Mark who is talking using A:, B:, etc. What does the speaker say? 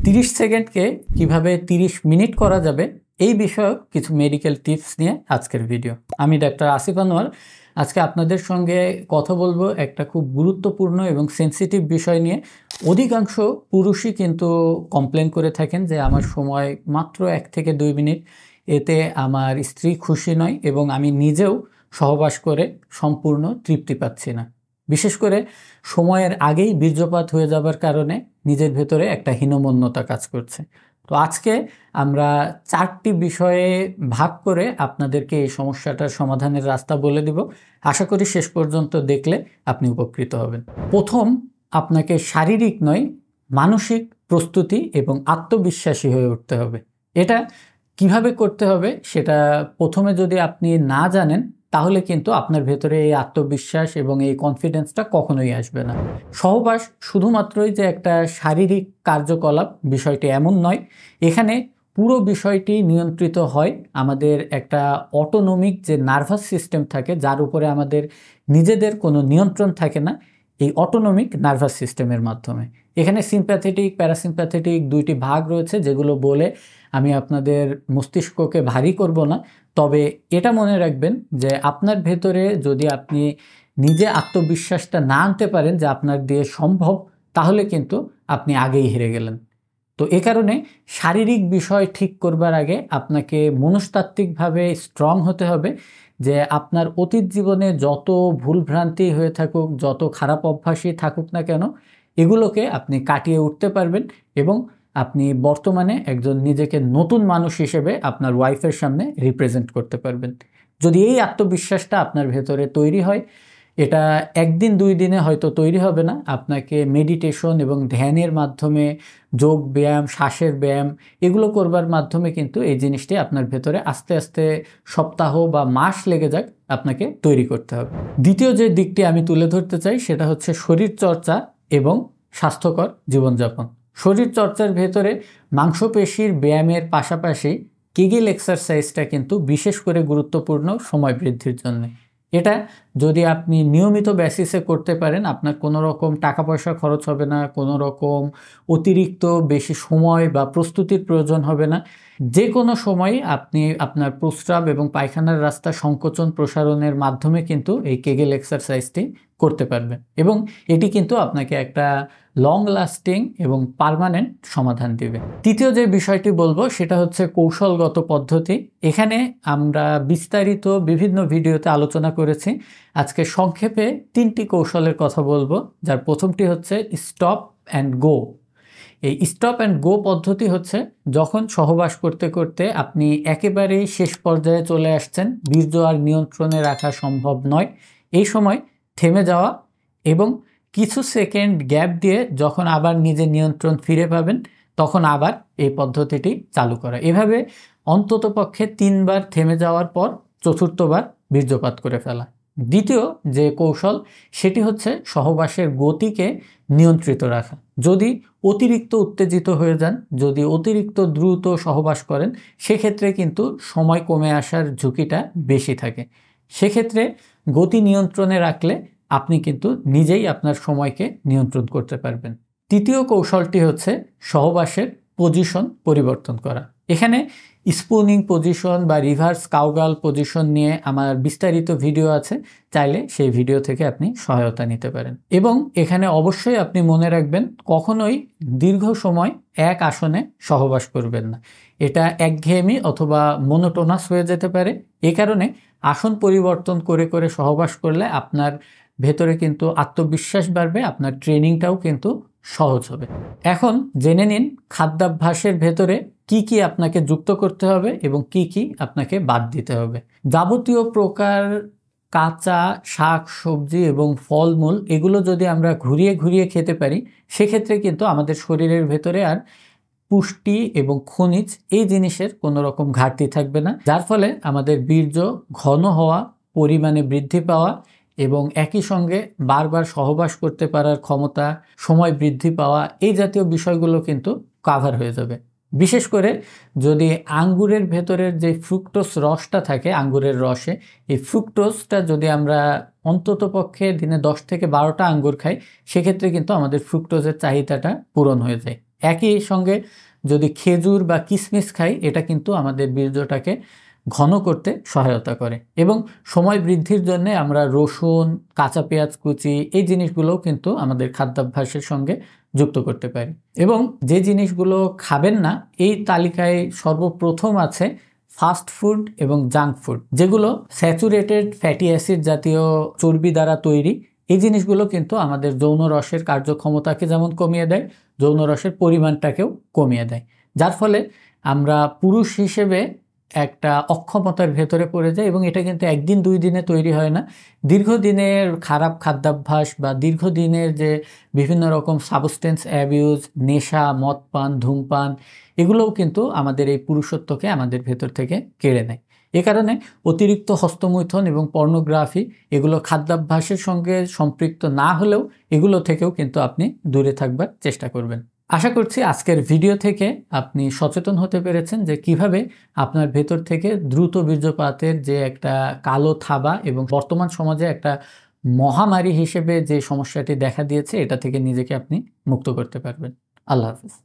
A: 30 সেকেন্ডকে কিভাবে 30 মিনিট করা যাবে এই বিষয়ক কিছু মেডিকেল টিপস নিয়ে আজকের ভিডিও। আমি ডাক্তার আসিফ আনোয়ার আজকে আপনাদের সঙ্গে কথা বলবো একটা খুব গুরুত্বপূর্ণ এবং সেন্সিটিভ বিষয় নিয়ে। অধিকাংশ পুরুষই কিন্তু কমপ্লেন করে থাকেন যে আমার সময় মাত্র 1 থেকে 2 মিনিট, এতে আমার স্ত্রী খুশি নয় এবং আমি নিজেও সহবাস করে সম্পূর্ণ তৃপ্তি পাচ্ছি না। বিশেষ করে সময়ের আগেই বীর্যপাত হয়ে যাবার কারণে নিজের ভেতরে একটা হীনমন্যতা কাজ করছে। তো আজকে আমরা 4টি বিষয়ে ভাগ করে আপনাদেরকে এই সমস্যাটার সমাধানের রাস্তা বলে দিব। আশা করি শেষ পর্যন্ত দেখলে আপনি উপকৃত হবেন। প্রথম, আপনাকে শারীরিক নয় মানসিক প্রস্তুতি এবং আত্মবিশ্বাসী হয়ে উঠতে হবে। এটা কিভাবে করতে হবে সেটা প্রথমে যদি আপনি না জানেন তাহলে কিন্তু আপনার ভেতরে এই আত্মবিশ্বাস এবং এই কনফিডেন্সটা কখনোই আসবে না। সহবাস শুধুমাত্রই যে একটা শারীরিক কার্যকলাপ বিষয়টি এমন নয়। এখানে পুরো বিষয়টি নিয়ন্ত্রিত হয় আমাদের একটা অটোনমিক যে নার্ভাস সিস্টেম থাকে, যার উপরে আমাদের নিজেদের কোনো নিয়ন্ত্রণ থাকে না, এই অটোনমিক নার্ভাস সিস্টেমের মাধ্যমে। এখানে সিম্প্যাথেটিক প্যারাসিম্প্যাথেটিক 2টি ভাগ রয়েছে, যেগুলো বলে আমি আপনাদের মস্তিষ্ককে ভারী করব না। তবে এটা মনে রাখবেন যে আপনার ভেতরে যদি আপনি নিজে আত্মবিশ্বাসটা না আনতে পারেন যে আপনার দিয়ে সম্ভব, তাহলে কিন্তু আপনি আগেই হেরে গেলেন। তো এ কারণে শারীরিক বিষয় ঠিক করবার আগে আপনাকে মনস্তাত্ত্বিকভাবে স্ট্রং হতে হবে যে আপনার অতীত জীবনে যত ভুলভ্রান্তি হয়ে থাকুক, যত খারাপ অভ্যাসই থাকুক না কেন, এগুলোকে আপনি কাটিয়ে উঠতে পারবেন এবং আপনি বর্তমানে একজন নিজেকে নতুন মানুষ হিসেবে আপনার ওয়াইফের সামনে রিপ্রেজেন্ট করতে পারবেন। যদি এই আত্মবিশ্বাসটা আপনার ভেতরে তৈরি হয়, এটা 1 দিন 2 দিনে হয়তো তৈরি হবে না। আপনাকে মেডিটেশন এবং ধ্যানের মাধ্যমে, যোগ ব্যায়াম, শ্বাসের ব্যায়াম এগুলো করবার মাধ্যমে কিন্তু এই জিনিসটি আপনার ভেতরে আস্তে আস্তে সপ্তাহ বা মাস লেগে যাক আপনাকে তৈরি করতে হবে। দ্বিতীয় যে দিকটি আমি তুলে ধরতে চাই সেটা হচ্ছে শরীরচর্চা এবং স্বাস্থ্যকর জীবনযাপন। শরীরচর্চার ভেতরে মাংসপেশির ব্যায়ামের পাশাপাশি কেগেল এক্সারসাইজটা কিন্তু বিশেষ করে গুরুত্বপূর্ণ সময় বৃদ্ধির জন্য। এটা যদি আপনি নিয়মিত বেসিসে করতে পারেন, আপনার কোনো রকম টাকা পয়সা খরচ হবে না, কোনো রকম অতিরিক্ত বেশি সময় বা প্রস্তুতির প্রয়োজন হবে না। যে কোনো সময় আপনি আপনার প্রস্রাব এবং পায়খানার রাস্তা সংকোচন প্রসারণের মাধ্যমে কিন্তু এই কেগেল এক্সারসাইজটি করতে পারবেন এবং এটি কিন্তু আপনাকে একটা লং লাস্টিং এবং পার্মানেন্ট সমাধান দিবে। তৃতীয় যে বিষয়টি বলবো সেটা হচ্ছে কৌশলগত পদ্ধতি। এখানে আমরা বিস্তারিত বিভিন্ন ভিডিওতে আলোচনা করেছি। আজকে সংক্ষেপে 3টি কৌশলের কথা বলবো, যার প্রথমটি হচ্ছে স্টপ অ্যান্ড গো। এই স্টপ অ্যান্ড গো পদ্ধতি হচ্ছে যখন সহবাস করতে করতে আপনি একেবারেই শেষ পর্যায়ে চলে আসছেন, বীর্য আর নিয়ন্ত্রণে রাখা সম্ভব নয়, এই সময় থেমে যাওয়া এবং কিছু সেকেন্ড গ্যাপ দিয়ে যখন আবার নিজের নিয়ন্ত্রণ ফিরে পাবেন তখন আবার এই পদ্ধতিটি চালু করা। এভাবে অন্ততপক্ষে 3 বার থেমে যাওয়ার পর 4র্থবার বীর্যপাত করে ফেলা। দ্বিতীয় যে কৌশল সেটি হচ্ছে সহবাসের গতিকে নিয়ন্ত্রিত রাখা। যদি অতিরিক্ত উত্তেজিত হয়ে যান, যদি অতিরিক্ত দ্রুত সহবাস করেন, সেক্ষেত্রে কিন্তু সময় কমে আসার ঝুঁকিটা বেশি থাকে। সেক্ষেত্রে গতি নিয়ন্ত্রণে রাখলে আপনি কিন্তু নিজেই আপনার সময়কে নিয়ন্ত্রণ করতে পারবেন। তৃতীয় কৌশলটি হচ্ছে সহবাসের পজিশন পরিবর্তন করা। এখানে স্পুনিং পজিশন বা রিভার্স কাউগাল পজিশন নিয়ে আমার বিস্তারিত ভিডিও আছে, চাইলে সেই ভিডিও থেকে আপনি সহায়তা নিতে পারেন। এবং এখানে অবশ্যই আপনি মনে রাখবেন কখনোই দীর্ঘ সময় এক আসনে সহবাস করবেন না। এটা একঘেয়েমি অথবা মনোটোনাস হয়ে যেতে পারে। এ কারণে আসন পরিবর্তন করে করে সহবাস করলে আপনার ভেতরে কিন্তু আত্মবিশ্বাস বাড়বে, আপনার ট্রেনিংটাও কিন্তু সহজ হবে। এখন জেনে নিন খাদ্যাভ্যাসের ভেতরে কি কি আপনাকে যুক্ত করতে হবে এবং কি কি আপনাকে বাদ দিতে হবে। যাবতীয় প্রকার কাঁচা শাক সবজি এবং ফলমূল এগুলো যদি আমরা ঘুরিয়ে ঘুরিয়ে খেতে পারি, সেক্ষেত্রে কিন্তু আমাদের শরীরের ভেতরে আর পুষ্টি এবং খনিজ এই জিনিসের কোনো রকম ঘাটতি থাকবে না, যার ফলে আমাদের বীর্য ঘন হওয়া, পরিমাণে বৃদ্ধি পাওয়া এবং একই সঙ্গে বারবার সহবাস করতে পারার ক্ষমতা, সময় বৃদ্ধি পাওয়া, এই জাতীয় বিষয়গুলো কিন্তু কাভার হয়ে যাবে। বিশেষ করে যদি আঙ্গুরের ভেতরের যে ফ্রুক্টোজ রসটা থাকে আঙ্গুরের রসে, এই ফ্রুক্টোজটা যদি আমরা অন্ততপক্ষে দিনে 10 থেকে 12টা আঙ্গুর খাই, সেক্ষেত্রে কিন্তু আমাদের ফ্রুক্টোজের চাহিদাটা পূরণ হয়ে যায়। একই সঙ্গে যদি খেজুর বা কিশমিশ খাই, এটা কিন্তু আমাদের বীর্যটাকে ঘন করতে সহায়তা করে। এবং সময় বৃদ্ধির জন্য আমরা রসুন, কাঁচা পেঁয়াজ কুচি এই জিনিসগুলোও কিন্তু আমাদের খাদ্যাভ্যাসের সঙ্গে যুক্ত করতে পারি। এবং যে জিনিসগুলো খাবেন না, এই তালিকায় সর্বপ্রথম আছে ফাস্ট ফুড এবং জাঙ্ক ফুড, যেগুলো স্যাচুরেটেড ফ্যাটি অ্যাসিড জাতীয় চর্বি দ্বারা তৈরি। এই জিনিসগুলো কিন্তু আমাদের যৌন রসের কার্যক্ষমতাকে যেমন কমিয়ে দেয়, যৌন রসের পরিমাণটাকেও কমিয়ে দেয়, যার ফলে আমরা পুরুষ হিসেবে একটা অক্ষমতার ভেতরে পড়ে যায়। এবং এটা কিন্তু একদিন দুই দিনে তৈরি হয় না। দীর্ঘদিনের খারাপ খাদ্যাভ্যাস বা দীর্ঘদিনের যে বিভিন্ন রকম সাবস্টেন্স অ্যাবিউজ, নেশা, মদ পান, ধূমপান, এগুলোও কিন্তু আমাদের এই পুরুষত্বকে আমাদের ভেতর থেকে কেড়ে নেয়। এ কারণে অতিরিক্ত হস্তমৈথুন এবং পর্নোগ্রাফি এগুলো খাদ্যাভ্যাসের সঙ্গে সম্পৃক্ত না হলেও এগুলো থেকেও কিন্তু আপনি দূরে থাকবার চেষ্টা করবেন। আশা করছি আজকের ভিডিও থেকে আপনি সচেতন হতে পেরেছেন যে কিভাবে আপনার ভেতর থেকে দ্রুত বীর্যপাতের যে একটা কালো থাবা এবং বর্তমান সমাজে একটা মহামারী হিসেবে যে সমস্যাটি দেখা দিয়েছে, এটা থেকে নিজেকে আপনি মুক্ত করতে পারবেন। আল্লাহ হাফিজ।